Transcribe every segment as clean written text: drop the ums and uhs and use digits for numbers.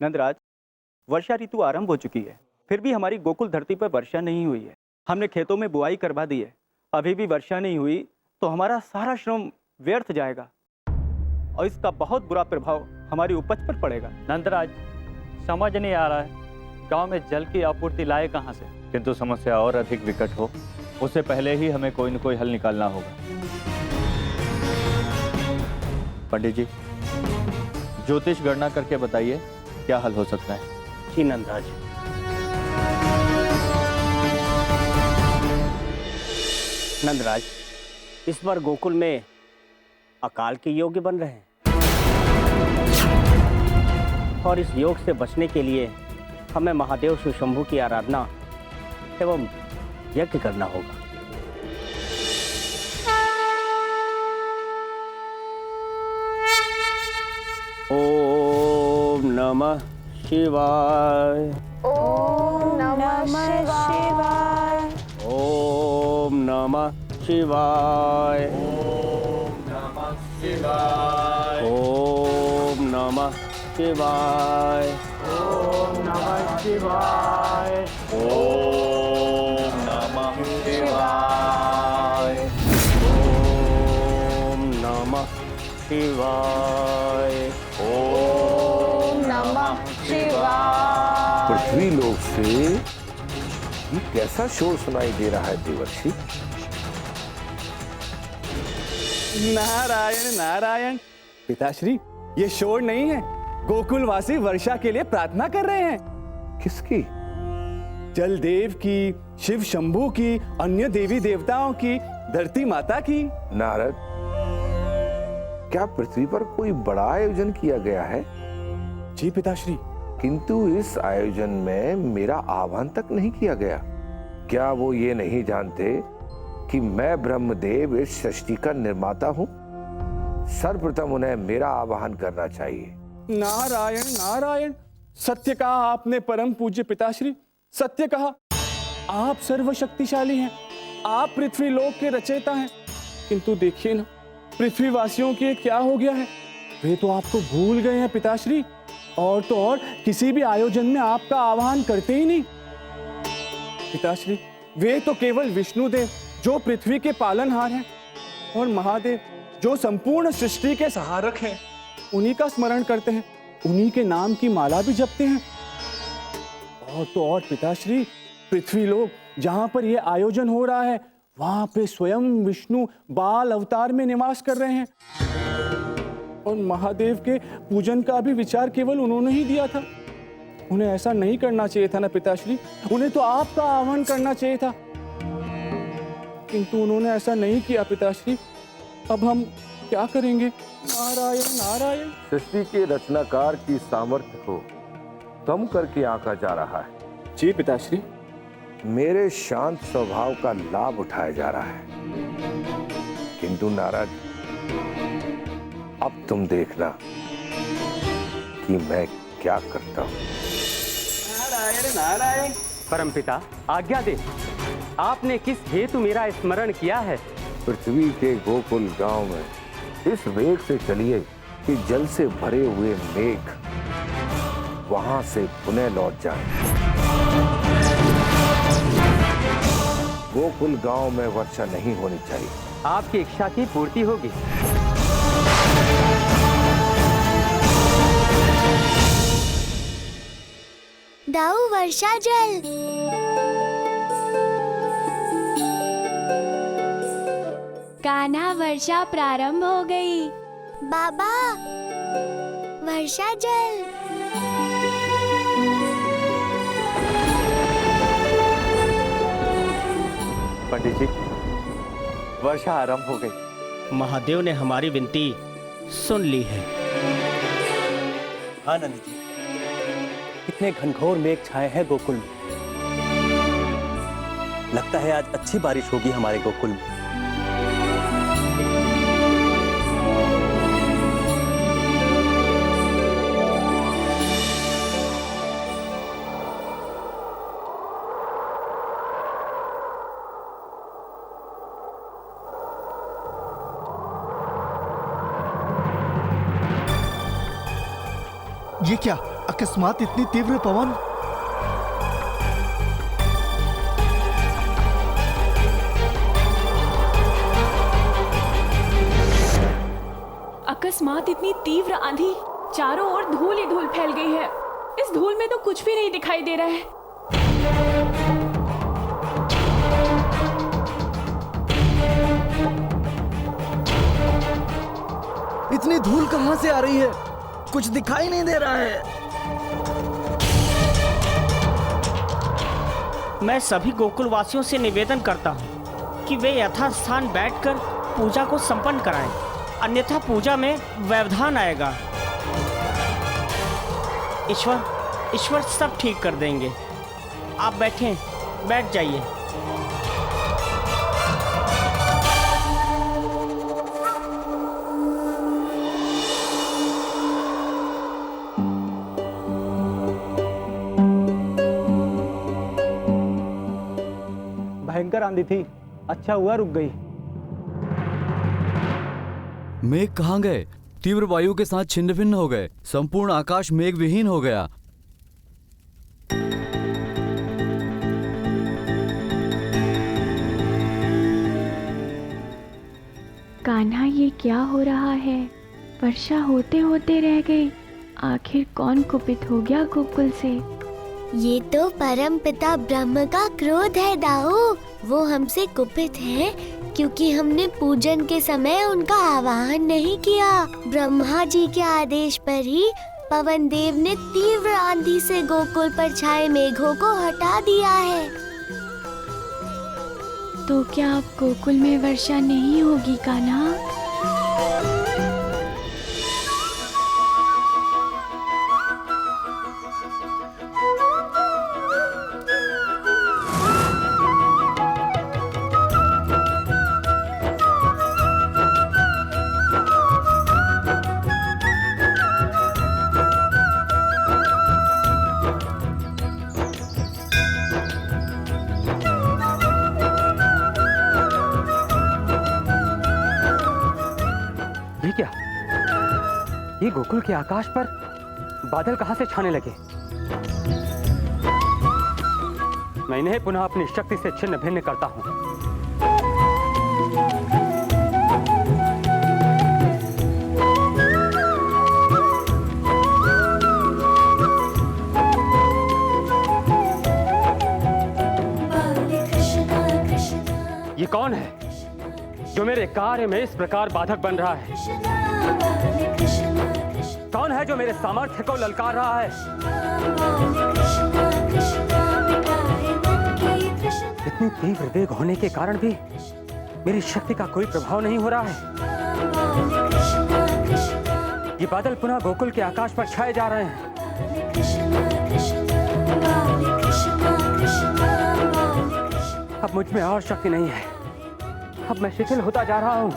नंदराज, वर्षा ऋतु आरंभ हो चुकी है, फिर भी हमारी गोकुल धरती पर वर्षा नहीं हुई है। हमने खेतों में बुआई करवा दी है, अभी भी वर्षा नहीं हुई तो हमारा सारा श्रम व्यर्थ जाएगा और इसका बहुत बुरा प्रभाव हमारी उपज पर पड़ेगा। नंदराज, समझ नहीं आ रहा है गांव में जल की आपूर्ति लाए कहां से। किंतु समस्या और अधिक विकट हो उससे पहले ही हमें कोई न कोई हल निकालना होगा। पंडित जी, ज्योतिष गणना करके बताइए क्या हल हो सकता है। जी नंदराज। नंदराज, इस बार गोकुल में अकाल के योग बन रहे हैं और इस योग से बचने के लिए हमें महादेव शिव शंभू की आराधना एवं यज्ञ करना होगा। ओम नमः शिवाय। ओम नमः शिवाय। ओम नमः शिवाय। ओम नमः शिवाय। ओम नमः शिवाय। ओम नमः शिवाय। ओम नमः शिवाय। ओम नमः शिवाय। पृथ्वी लोक से ये कैसा शोर सुनाई दे रहा है देवर्षि? नारायण नारायण। पिताश्री, ये शोर नहीं है, गोकुलवासी वर्षा के लिए प्रार्थना कर रहे हैं। किसकी? जल देव की, शिव शंभू की, अन्य देवी देवताओं की, धरती माता की। नारद, क्या पृथ्वी पर कोई बड़ा आयोजन किया गया है? जी पिताश्री। किंतु इस आयोजन में मेरा आह्वान तक नहीं किया गया। क्या वो ये नहीं जानते कि मैं ब्रह्मदेव इस सृष्टि का निर्माता हूं? सर्वप्रथम उन्हें मेरा आह्वान करना चाहिए। नारायण नारायण। सत्य कहा आपने परम पूज्य पिताश्री, सत्य कहा। आप सर्वशक्तिशाली हैं, आप पृथ्वी लोक के रचयिता हैं। किंतु देखिए ना, पृथ्वीवासियों के क्या हो गया है। वे तो आपको भूल गए हैं पिताश्री, और तो और किसी भी आयोजन में आपका आह्वान करते ही नहीं। पिताश्री, वे तो केवल विष्णुदेव जो पृथ्वी के पालनहार हैं और महादेव जो संपूर्ण सृष्टि के सहारक हैं, उन्हीं का स्मरण करते हैं, उन्हीं के नाम की माला भी जपते हैं। और तो और पिताश्री, पृथ्वी लोक जहां पर यह आयोजन हो रहा है वहां पे स्वयं विष्णु बाल अवतार में निवास कर रहे हैं और महादेव के पूजन का भी विचार केवल उन्होंने ही दिया था। उन्हें ऐसा नहीं करना चाहिए था ना पिताश्री, उन्हें तो आपका आह्वान करना चाहिए था, किंतु उन्होंने ऐसा नहीं किया पिताश्री। अब हम क्या करेंगे? नारायण नारायण। सृष्टि के रचनाकार की सामर्थ्य को कम करके आंका जा रहा है। जी पिताश्री। मेरे शांत स्वभाव का लाभ उठाया जा रहा है। किंतु नारद, अब तुम देखना कि मैं क्या करता हूं। नारायण नारायण। परमपिता, आज्ञा दे, आपने किस हेतु मेरा स्मरण किया है? पृथ्वी के गोकुल गांव में इस वेग से चलिए कि जल से भरे हुए मेघ वहां से पुनः लौट जाएं। गोकुल गांव में वर्षा नहीं होनी चाहिए। आपकी इच्छा की पूर्ति होगी। दाऊ वर्षा जल। कान्हा, वर्षा प्रारंभ हो गई। बाबा, वर्षा जल। पंडित जी, वर्षा आरंभ हो गई। महादेव ने हमारी विनती सुन ली है। आनंद जी, कितने घनघोर मेघ छाए हैं गोकुल में। लगता है आज अच्छी बारिश होगी हमारे गोकुल में। ये क्या अकस्मात इतनी तीव्र पवन? अकस्मात इतनी तीव्र आंधी, चारों ओर धूल ही धूल फैल गई है। इस धूल में तो कुछ भी नहीं दिखाई दे रहा है। इतनी धूल कहां से आ रही है? कुछ दिखाई नहीं दे रहा है। मैं सभी गोकुल वासियों से निवेदन करता हूँ कि वे यथास्थान बैठकर पूजा को संपन्न कराएं, अन्यथा पूजा में व्यवधान आएगा। ईश्वर सब ठीक कर देंगे। आप बैठ जाइए। भयंकर आंधी थी, अच्छा हुआ रुक गई। मेघ कहाँ गए? तीव्र वायु के साथ छिन्न भिन्न हो गए। संपूर्ण आकाश मेघ विहीन हो गया। कान्हा, ये क्या हो रहा है? वर्षा होते होते रह गई। आखिर कौन कुपित हो गया गोकुल से? ये तो परम पिता ब्रह्म का क्रोध है दाऊ। वो हमसे कुपित है क्योंकि हमने पूजन के समय उनका आवाहन नहीं किया। ब्रह्मा जी के आदेश पर ही पवन देव ने तीव्र आंधी से गोकुल पर छाए मेघों को हटा दिया है। तो क्या अब गोकुल में वर्षा नहीं होगी कान्हा? ये गोकुल के आकाश पर बादल कहां से छाने लगे? मैं इन्हें पुनः अपनी शक्ति से छिन्न भिन्न करता हूं। ये कौन है जो मेरे कार्य में इस प्रकार बाधक बन रहा है? कौन है जो मेरे सामर्थ्य को ललकार रहा है? इतनी तीव्र वेग होने के कारण भी मेरी शक्ति का कोई प्रभाव नहीं हो रहा है। ये बादल पुनः गोकुल के आकाश पर छाए जा रहे हैं। अब मुझ में और शक्ति नहीं है। अब मैं शिथिल होता जा रहा हूं।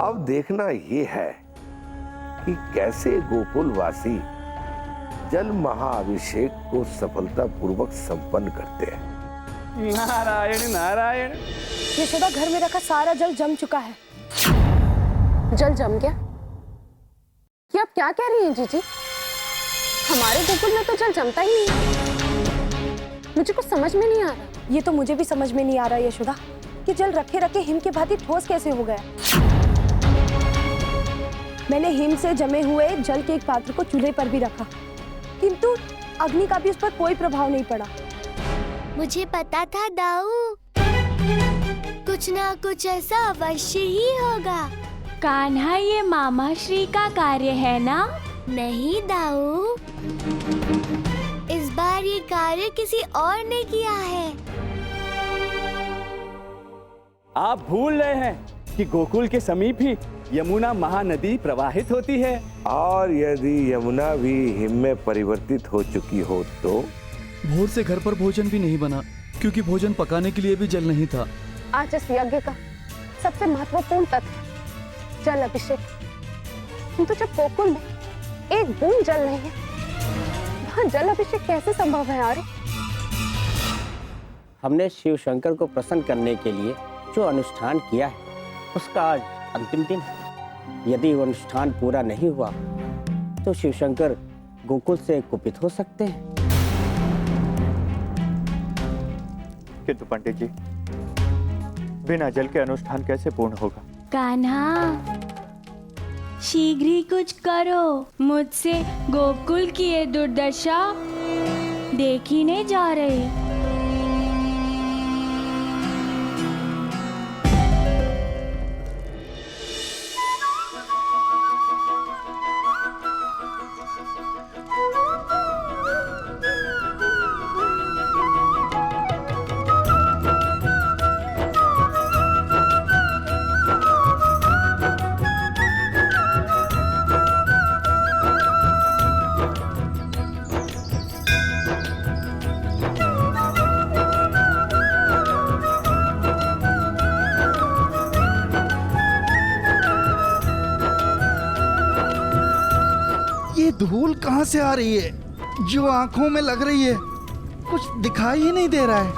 अब देखना ये है कि कैसे गोकुलवासी जल महाअभिषेक को सफलतापूर्वक संपन्न करते हैं। नारायण नारायण। यशोदा, घर में रखा सारा जल जम चुका है। जल जम गया? ये आप क्या कह रही हैं जीजी? हमारे गोकुल में तो जल जमता ही नहीं। मुझे कुछ समझ में नहीं आ रहा। ये तो मुझे भी समझ में नहीं आ रहा यशोदा कि जल रखे रखे हिम के भांति ठोस कैसे हो गया। मैंने हिम से जमे हुए जल के एक पात्र को चूल्हे पर भी रखा, किंतु अग्नि का भी उस पर कोई प्रभाव नहीं पड़ा। मुझे पता था दाऊ, कुछ ना कुछ ऐसा अवश्य ही होगा। कान्हा, ये मामा श्री का कार्य है ना? नहीं दाऊ, इस बार ये कार्य किसी और ने किया है। आप भूल रहे हैं कि गोकुल के समीप ही यमुना महानदी प्रवाहित होती है। और यदि यमुना भी हिम में परिवर्तित हो चुकी हो तो? भोर से घर पर भोजन भी नहीं बना क्योंकि भोजन पकाने के लिए भी जल नहीं था। आज इस यज्ञ का सबसे महत्वपूर्ण तथ्य जल अभिषेक। किंतु जब गोकुल में एक बूंद जल नहीं है, वहाँ जल अभिषेक कैसे संभव है? आर्य, हमने शिव शंकर को प्रसन्न करने के लिए जो अनुष्ठान किया है उसका आज अंतिम दिन है। यदि वो अनुष्ठान पूरा नहीं हुआ तो शिव शंकर गोकुल से कुपित हो सकते हैं। किंतु पंडित जी, बिना जल के अनुष्ठान कैसे पूर्ण होगा? कान्हा, शीघ्र ही कुछ करो, मुझसे गोकुल की ये दुर्दशा देखी नहीं जा रही। ये धूल कहाँ से आ रही है जो आंखों में लग रही है? कुछ दिखाई ही नहीं दे रहा है।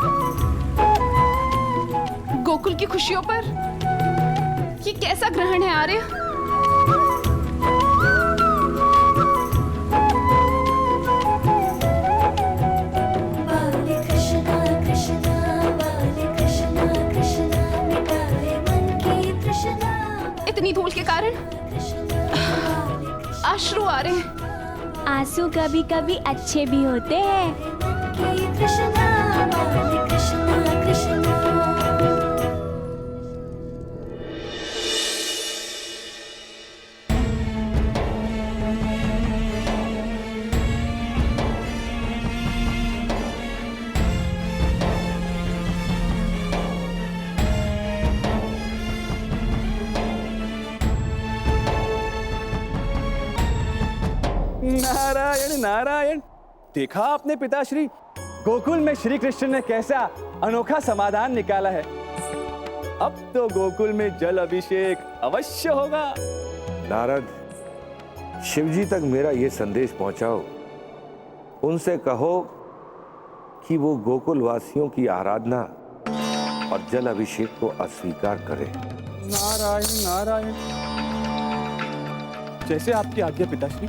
गोकुल की खुशियों पर ये कैसा ग्रहण है आर्य? इतनी धूल के कारण अश्रु आ रहे हैं। आंसू कभी कभी अच्छे भी होते हैं। नारायण नारायण। देखा आपने पिताश्री, गोकुल में श्री कृष्ण ने कैसा अनोखा समाधान निकाला है। अब तो गोकुल में जल अभिषेक अवश्य होगा। नारद, शिवजी तक मेरा ये संदेश पहुंचाओ। उनसे कहो कि वो गोकुल वासियों की आराधना और जल अभिषेक को अस्वीकार करें। नारायण नारायण। जैसे आपकी आज्ञा पिताश्री।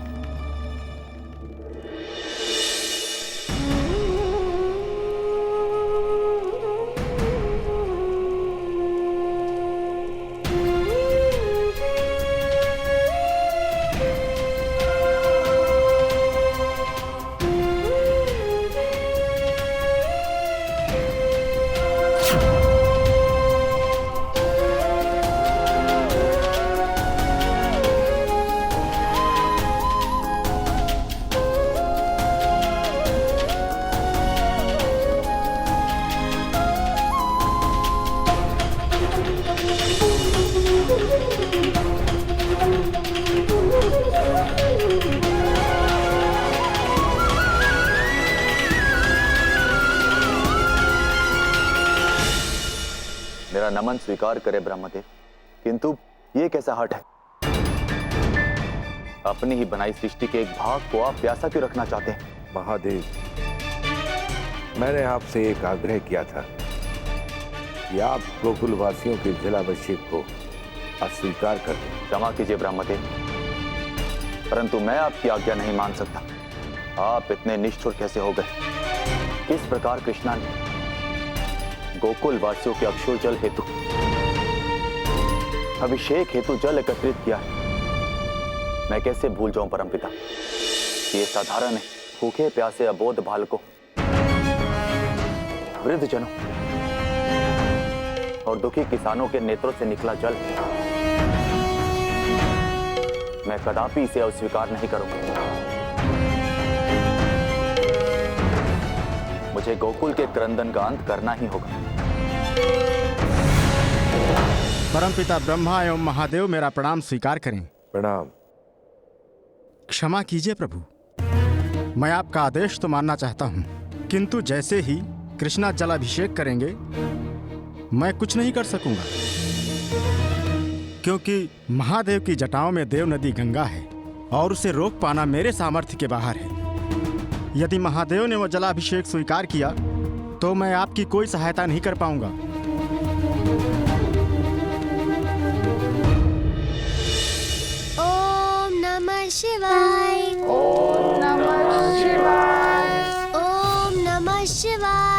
मेरा नमन स्वीकार करे ब्रह्मदेव, किंतु ये कैसा हठ है? अपनी ही बनाई सृष्टि के एक भाग को आप प्यासा क्यों रखना चाहते हैं? महादेव, मैंने आपसे एक आग्रह किया था कि आप गोकुल वासियों के जलाभिषेक को अस्वीकार कर दें। क्षमा कीजिए ब्रह्मदेव, परंतु मैं आपकी आज्ञा नहीं मान सकता। आप इतने निष्ठुर कैसे हो गए? किस प्रकार कृष्णा ने गोकुल वासियों के अक्षुर जल हेतु अभिषेक हेतु जल एकत्रित किया है, मैं कैसे भूल जाऊं परमपिता। ये साधारण है, भूखे प्यासे अबोध बालकों, वृद्ध जनों और दुखी किसानों के नेत्रों से निकला जल, मैं कदापि इसे अस्वीकार नहीं करूंगा। मुझे गोकुल के क्रंदन का अंत करना ही होगा। परमपिता ब्रह्मा एवं महादेव, मेरा प्रणाम स्वीकार करें। प्रणाम। क्षमा कीजिए प्रभु, मैं आपका आदेश तो मानना चाहता हूं, किंतु जैसे ही कृष्णा जलाभिषेक करेंगे मैं कुछ नहीं कर सकूंगा, क्योंकि महादेव की जटाओं में देव नदी गंगा है और उसे रोक पाना मेरे सामर्थ्य के बाहर है। यदि महादेव ने वो जलाभिषेक स्वीकार किया तो मैं आपकी कोई सहायता नहीं कर पाऊंगा। ओम नमः शिवाय। ओम नमः शिवाय। ओम नमः शिवाय।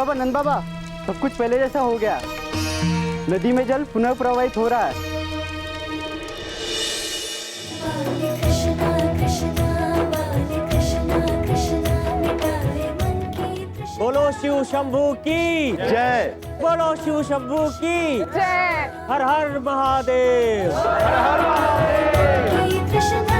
नंद बाबा सब कुछ पहले जैसा हो गया। नदी में जल पुनः प्रवाहित हो रहा है। बोलो शिव शंभू की जय। बोलो शिव शंभू की जय। हर हर महादेव। कृष्णा